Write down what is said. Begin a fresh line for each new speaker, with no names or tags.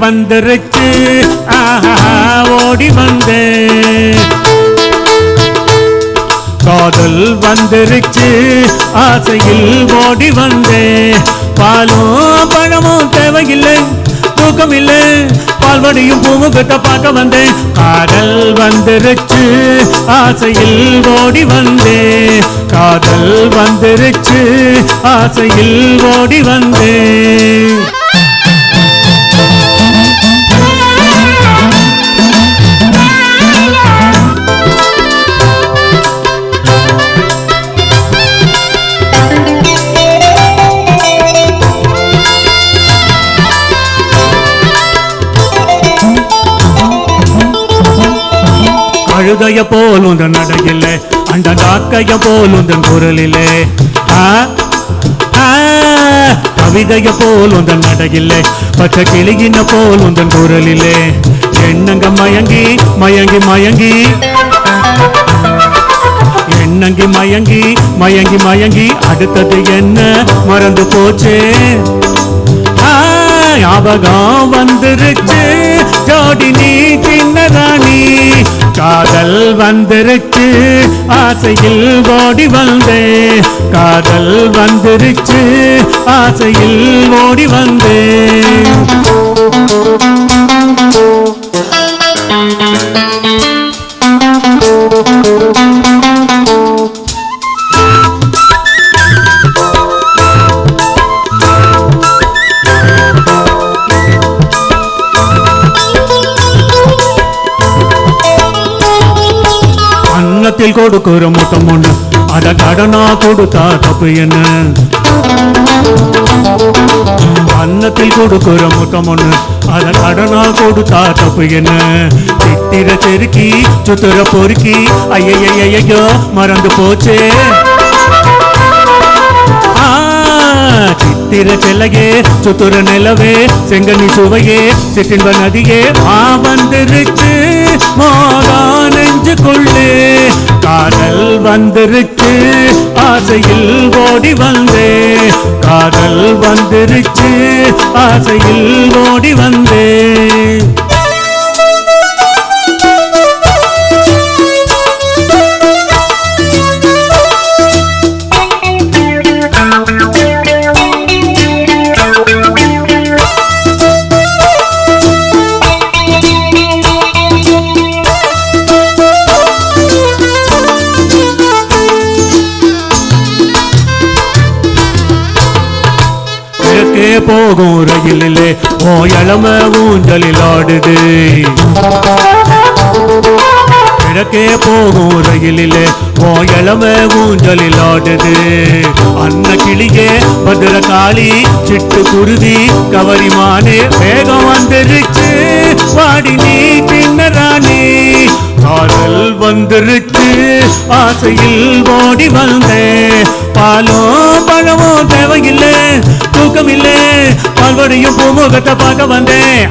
வந்துருச்சு ஓடி வந்தே காதல் வந்துருச்சு ஆசையில் ஓடி வந்தே பாலும் பழமும் தேவையில்லை தூக்கம் இல்லை பால்வடியும் பூமுகத்தை பார்க்க வந்தேன் காதல் வந்துருச்சு ஆசையில் ஓடி வந்தே காதல் வந்துருச்சு ஆசையில் ஓடி வந்தே அழுதைய போல் உந்த நடையிலே அந்த காக்கைய போல் உந்தன் குரலிலே கவிதைய போல் உந்தன் நடையிலே பச்சை கிளியின போல் உந்தன் குரலிலே எண்ணங்க மயங்கி மயங்கி மயங்கி எண்ணங்கி மயங்கி மயங்கி மயங்கி அடுத்தது என்ன மறந்து போச்சே ஞாபகம் வந்துருச்சு ஜோடி நீ சின்ன ராணி காதல் வந்துருச்சு ஆசையில் ஓடி வந்தே காதல் வந்துருச்சு ஆசையில் ஓடி வந்தே அன்னத்தில் கொடுக்கிற முத்தம் ஒண்ணு அத கடனா கொடுத்தா தப்பு என்ன அன்னத்தில் கொடுக்கிற முத்தம் ஒண்ணு அத கடனா கொடுத்தா தப்பு என்ன சித்திர செருக்கி சுத்துற பொறுக்கி ஐயோ மறந்து போச்சே சித்திர செல்லையே சுத்துற நிலவே செங்கனி சுவையே சிற்றின்ப நதியே வந்துருச்சு மோகா நெஞ்சுக்குள்ளே காதல் வந்துருச்சு ஆசையில் ஓடி வந்தே காதல் வந்துருச்சு ஆசையில் ஓடி வந்தே போகும் ரயிலிலே ஓ இளம ஊஞ்சலில் ஆடுது கிழக்கே போகும் ரயிலிலே ஓ இளம ஊஞ்சலில் ஆடுது அன்ன கிளியே பத்திரகாளி சிட்டு குருவி கவரிமானே வேகம் வந்துருச்சு வாடி நீ சின்ன ராணி காதல் வந்துருச்சு ஆசையில் ஓடி வந்தே பாலும் பழமும் தேவையில்லை தூக்கம் இல்லை பால்வடியும் பூமுகத்தை பார்க்க வந்தேன்